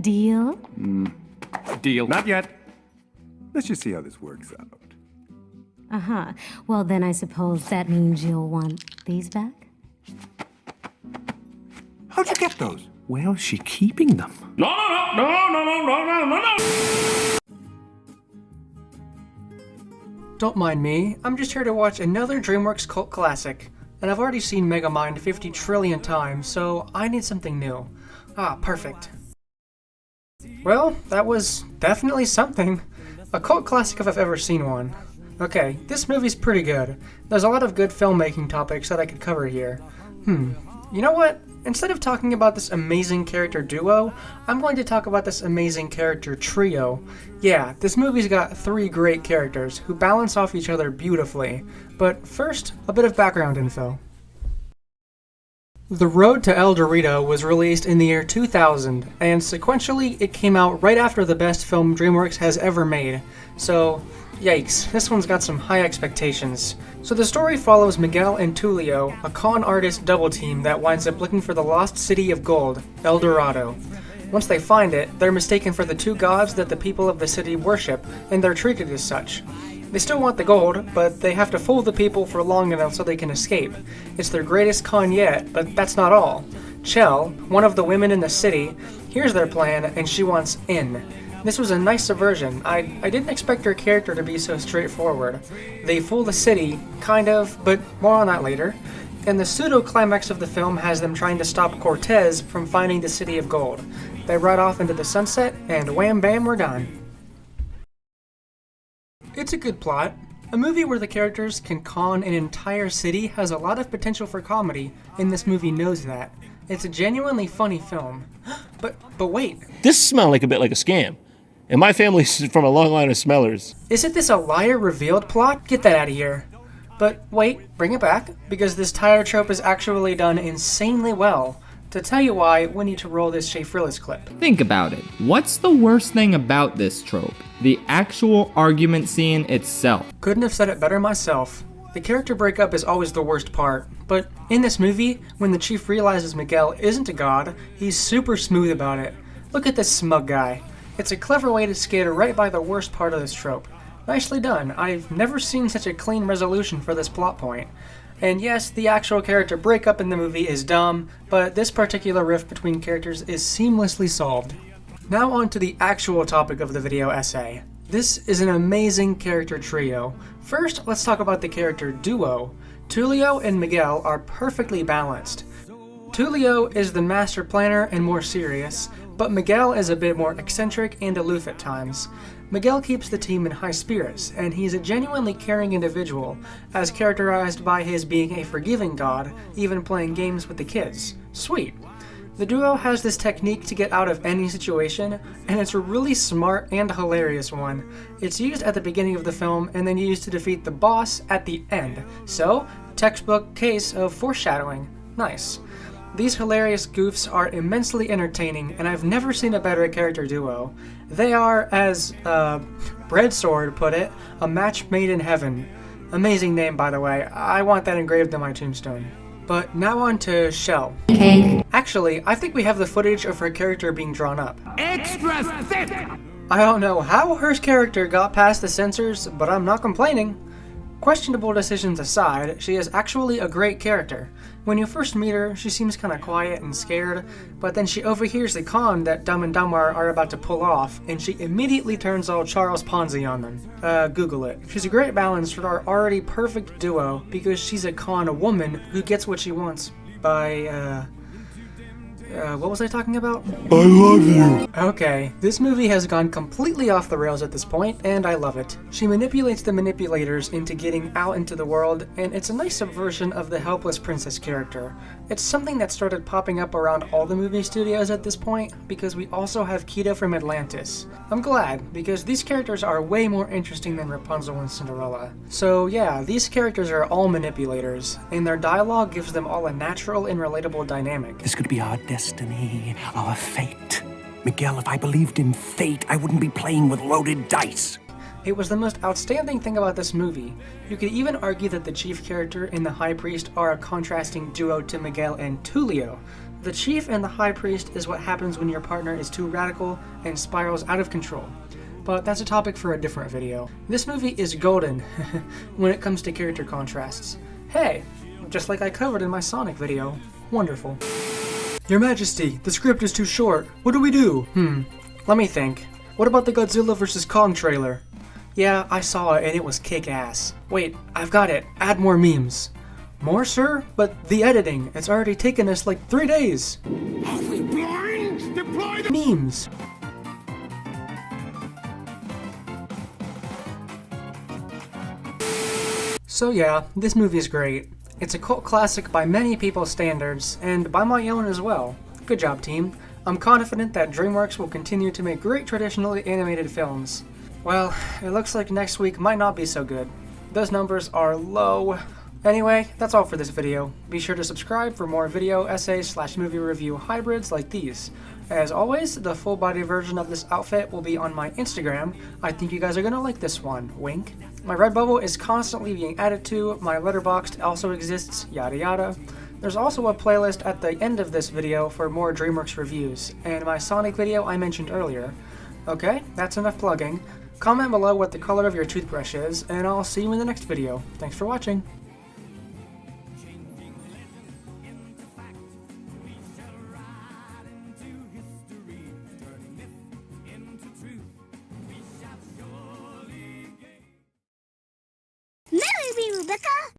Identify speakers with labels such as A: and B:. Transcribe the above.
A: Deal?
B: Deal. Not yet. Let's just see how this works out.
A: Uh-huh. Well, then I suppose that means you'll want these back?
B: How'd you get those? Where's she keeping them?
C: No.
D: Don't mind me, I'm just here to watch another DreamWorks cult classic. And I've already seen Megamind 50 trillion times, so I need something new. Ah, perfect. Well, that was definitely something. A cult classic if I've ever seen one. Okay, this movie's pretty good. There's a lot of good filmmaking topics that I could cover here. You know what? Instead of talking about this amazing character duo, I'm going to talk about this amazing character trio. Yeah, this movie's got 3 great characters who balance off each other beautifully. But first, a bit of background info. The Road to El Dorado was released in the year 2000, and sequentially it came out right after the best film DreamWorks has ever made. So, yikes, this one's got some high expectations. So the story follows Miguel and Tulio, a con artist double team that winds up looking for the lost city of gold, El Dorado. Once they find it, they're mistaken for the 2 gods that the people of the city worship, and they're treated as such. They still want the gold, but they have to fool the people for long enough so they can escape. It's their greatest con yet, but that's not all. Chell, one of the women in the city, hears their plan and she wants in. This was a nice subversion. I didn't expect her character to be so straightforward. They fool the city, kind of, but more on that later. And the pseudo-climax of the film has them trying to stop Cortez from finding the city of gold. They ride off into the sunset, and wham bam, we're done. It's a good plot. A movie where the characters can con an entire city has a lot of potential for comedy, and this movie knows that. It's a genuinely funny film. But wait.
C: This smelled like a bit like a scam. And my family's from a long line of smellers.
D: Isn't this a liar revealed plot? Get that out of here. But wait, bring it back, because this tire trope is actually done insanely well. To tell you why, we need to roll this Shea Frillis clip.
E: Think about it. What's the worst thing about this trope? The actual argument scene itself.
D: Couldn't have said it better myself. The character breakup is always the worst part, but in this movie, when the chief realizes Miguel isn't a god, he's super smooth about it. Look at this smug guy. It's a clever way to skate right by the worst part of this trope. Nicely done. I've never seen such a clean resolution for this plot point. And yes, the actual character breakup in the movie is dumb, but this particular rift between characters is seamlessly solved. Now on to the actual topic of the video essay. This is an amazing character trio. First, let's talk about the character duo. Tulio and Miguel are perfectly balanced. Tulio is the master planner and more serious, but Miguel is a bit more eccentric and aloof at times. Miguel keeps the team in high spirits, and he's a genuinely caring individual, as characterized by his being a forgiving god, even playing games with the kids. Sweet. The duo has this technique to get out of any situation, and it's a really smart and hilarious one. It's used at the beginning of the film, and then used to defeat the boss at the end. So, textbook case of foreshadowing. Nice. These hilarious goofs are immensely entertaining, and I've never seen a better character duo. They are, as Breadsword put it, a match made in heaven. Amazing name, by the way. I want that engraved on my tombstone. But now on to Shell. Actually, I think we have the footage of her character being drawn up.
F: Extra thick!
D: I don't know how her character got past the censors, but I'm not complaining. Questionable decisions aside, she is actually a great character. When you first meet her, she seems kinda quiet and scared, but then she overhears the con that Dumb and Dumber are about to pull off, and she immediately turns all Charles Ponzi on them. Google it. She's a great balance for our already perfect duo, because she's a con woman who gets what she wants by, what was I talking about?
B: I love you.
D: Okay, this movie has gone completely off the rails at this point, and I love it. She manipulates the manipulators into getting out into the world, and it's a nice subversion of the helpless princess character. It's something that started popping up around all the movie studios at this point, because we also have Kita from Atlantis. I'm glad, because these characters are way more interesting than Rapunzel and Cinderella. So yeah, these characters are all manipulators, and their dialogue gives them all a natural and relatable dynamic.
B: This could be our destiny, our fate. Miguel, if I believed in fate, I wouldn't be playing with loaded dice.
D: It was the most outstanding thing about this movie. You could even argue that the chief character and the high priest are a contrasting duo to Miguel and Tulio. The chief and the high priest is what happens when your partner is too radical and spirals out of control. But that's a topic for a different video. This movie is golden when it comes to character contrasts. Hey, just like I covered in my Sonic video. Wonderful. Your Majesty, the script is too short. What do we do? Let me think. What about the Godzilla vs. Kong trailer? Yeah, I saw it and it was kick-ass. Wait, I've got it. Add more memes. More, sir? But the editing, it's already taken us like 3 days.
B: Are we blind? Deploy the
D: Memes. So yeah, this movie is great. It's a cult classic by many people's standards, and by my own as well. Good job, team. I'm confident that DreamWorks will continue to make great traditionally animated films. Well, it looks like next week might not be so good. Those numbers are low. Anyway, that's all for this video. Be sure to subscribe for more video essays / movie review hybrids like these. As always, the full body version of this outfit will be on my Instagram. I think you guys are gonna like this one, wink. My Redbubble is constantly being added to, my Letterboxd also exists, yada yada. There's also a playlist at the end of this video for more DreamWorks reviews, and my Sonic video I mentioned earlier. Okay, that's enough plugging. Comment below what the color of your toothbrush is, and I'll see you in the next video. Thanks for watching.
F: Maybe Rebecca.